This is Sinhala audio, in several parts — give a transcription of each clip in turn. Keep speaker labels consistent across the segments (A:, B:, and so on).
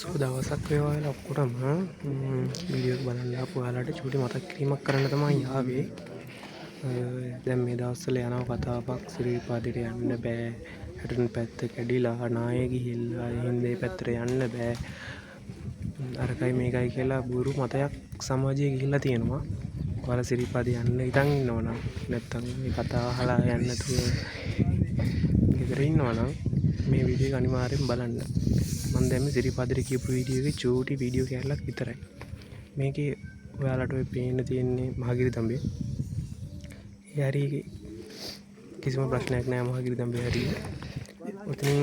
A: සුබ දවසක් වේවා කියලා ඔක්කොටම වීඩියෝ එක බලන්න ආපු ඔයාලට චූටි මතක් කිරීමක් කරන්න තමයි ආවේ. දැන් මේ දවස්වල යනවා කතාවක් සිරිපාදේට යන්න බෑ. හැටුන් පැත්ත කැඩිලා නාය ගිහිල්ලා හින්දේ පැත්තට යන්න බෑ. අරකයි මේකයි කියලා බොරු මතයක් සමාජයේ ගිහිල්ලා තියෙනවා. ඔයාලා සිරිපාදේ යන්න ඉතින් ඉන්නවනම් නැත්තම් මේ කතාව අහලා යන්න නැතුව ගෙදර ඉන්නවනම් මේ වීඩියෝ එක අනිවාර්යෙන් බලන්න. මම දැන් මේ සිරිපාදේ කියපු වීඩියෝ එකේ චූටි වීඩියෝ කැලලක් විතරයි. මේකේ ඔයාලට ඔය පේන්න තියෙන්නේ මහගිරි තඹේ. ඒ හරි කිසිම ප්‍රශ්නයක් නැහැ මහගිරි තඹේ හරි. ඔතනින්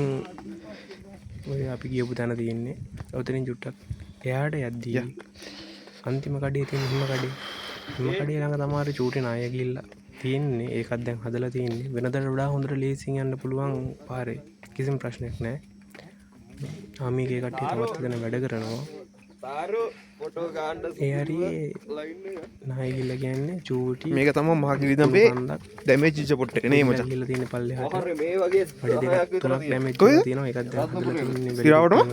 A: ඔය අපි ගියපු තැන තියෙන්නේ. ඔතනින් චුට්ටක් එයාට යද්දී අන්තිම කඩේ තියෙන හිම කඩේ ළඟ තමයි චූටි නාය ගිහිල්ලා තියෙන්නේ. ඒකත් දැන් හදලා තියෙන්නේ. වෙනදට වඩා හොඳට ලේසියෙන් යන්න පුළුවන් පාරේ. කිසිම ප්‍රශ්නයක් නැහැ. ආමිගේ කට්ටිය තවත් එතන වැඩ කරනවා. ඒ හරියේ නාය ගිහිල්ලා කියන්නේ චූටි
B: මේක තමයි මහගිරි තඹේ ඩැමේජ් ඉච්ච පොට් එක නේ මචං.
A: ගිහිල්ලා තියෙන පල්ලෙහාට මේ වගේ දෙකක් තුනක් ඩැමේජ් කරලා තියෙනවා. ඒකත් දැන් හදලා තියෙන්නේ
B: ඉරවටම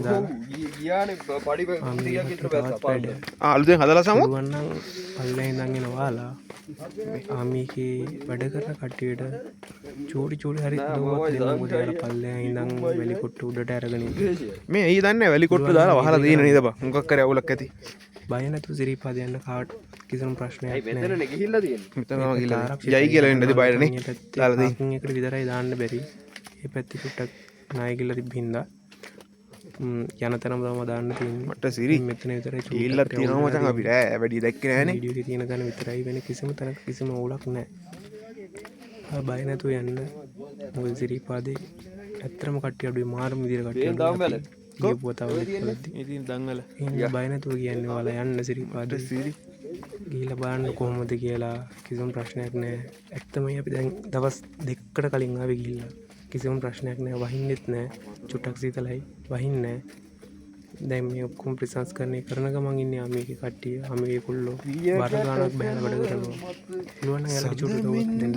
C: ගියානේ පඩි 30ක් විතර බැස්සා.
B: අලුතෙන් හදලා සමු
A: පුළුවන් නම් පල්ලෙන් ඉඳන් එන ඔයාලා ආමිගේ වැඩ කරන කට්ටියට චූටි හරි දුවක් දෙන්න. මොකද යාලා පල්ලෙන් ඉඳන් වැලි කොට්ට උඩට අරගෙන
B: මේ ඊ දන්නේ වැලි කොට්ට දාලා වහලා තියෙන නේද බං. මොකක් කරේ අවුලක් ඇති.
A: බය නැතුව සිරිපාද යන්න කාට කිසිම ප්‍රශ්නයක් නැහැ.
C: මෙතනනේ ගිහිල්ලා තියෙන්නේ.
B: මෙතන තමයි ගිහලා යයි කියලා වෙන්නද බයරනේ දාලා දෙයි.
A: එකට විතරයි දාන්න බැරි. මේ පැත්තේ චුට්ටක් නාය ගිහලා තිබ්බින්දා යන තැනම තමයි දාන්න තියෙන්නේ.
B: මට සිරි
A: මෙතන විතරයි
B: ගිහිල්ලා තියෙනවා මචං අපි රෑ වැඩි දැක්කේ නෑනේ.
A: වීඩියෝ එකේ තියෙන තැන විතරයි. වෙන කිසිම තැනක කිසිම ඕලක් නැහැ. බය නැතුව යන්න. මොකද සිරිපාදේ ඇත්තම කට්ටිය අඩුයි මාරම විදියට කට්ටිය අඩුයි. ගියපුවතාව
B: ඉතින් දංගල
A: බය නැතුව කියන්නේ ඔයාලා යන්න සිරිපාද
B: සිරි
A: ගිහිල්ලා බලන්න කොහොමද කියලා. කිසිම ප්‍රශ්නයක් නැහැ. ඇත්තමයි අපි දැන් දවස් දෙකකට කලින් ආවේ ගිහිල්ලා. කිසිම ප්‍රශ්නයක් නැහැ. වහින්නෙත් නැහැ. චුට්ටක් සීතලයි. වහින්නේ නැහැ. දැන් මේ ඔක්කොම ප්‍රසංස්කරණය කරන ගමන් ඉන්නේ ආමිගේ කට්ටිය. ආමිගේ කුල්ලෝ බර ගානක් බහැලා වැඩ කරනවා. පුළුවන් නම් යාළුවා චුට්ටක් දෙන්න.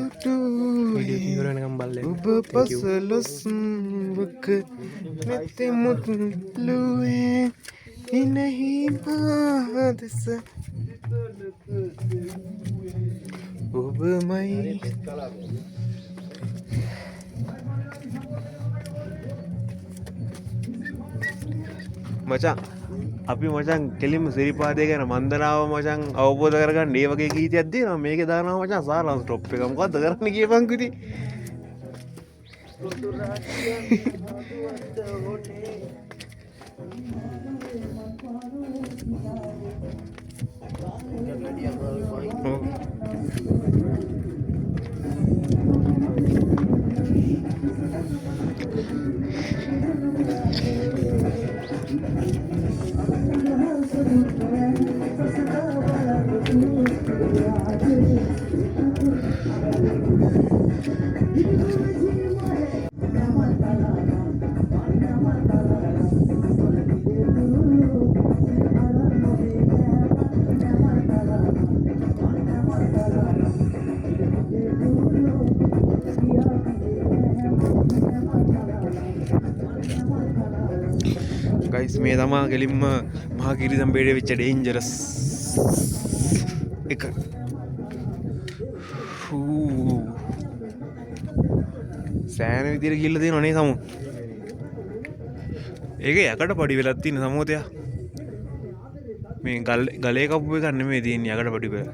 A: වීඩියෝ ඉවර වෙනකම් බලන්න.
B: ඔබ පසලොස්වක නැතිමුත් ලුවේ ඉනහි පාදස ඔබමයි මචං අපි මචං කෙලින්ම සිරිපාදේ ගැන මන්දනාව මචං අවබෝධ කරගන්න මේ වගේ ගීතයක් දෙනවා. මේකේ දානවා මචං සාරාංශ ටොප් එක. මොකද්ද කරන්නේ කියපන් කිති. ගයිස් මේ තමා කෙලින්ම මහගිරි තඹේ වෙච්ච ඩේන්ජරස් එක. සෑහෙන විදියට ගිහිල්ලා තියෙනවා නේ සමු. ඒක යකට පඩි වෙලක් තියෙන සමෝතයා. මේ ගලේ කපුව එක නෙමෙයි තියෙන්නේ යකට පඩි වෙල.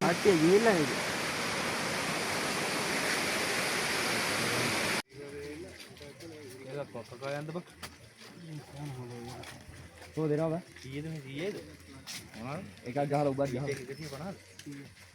C: ආට්ටිය ගිහිල්ලා නේද? ඒක පොක්ක යන්න බා. කොහොමද දෙනවා බා? 100ද මේ 100ද? මොනවද? එකක් ගහලා උඹත් ගහලා 150.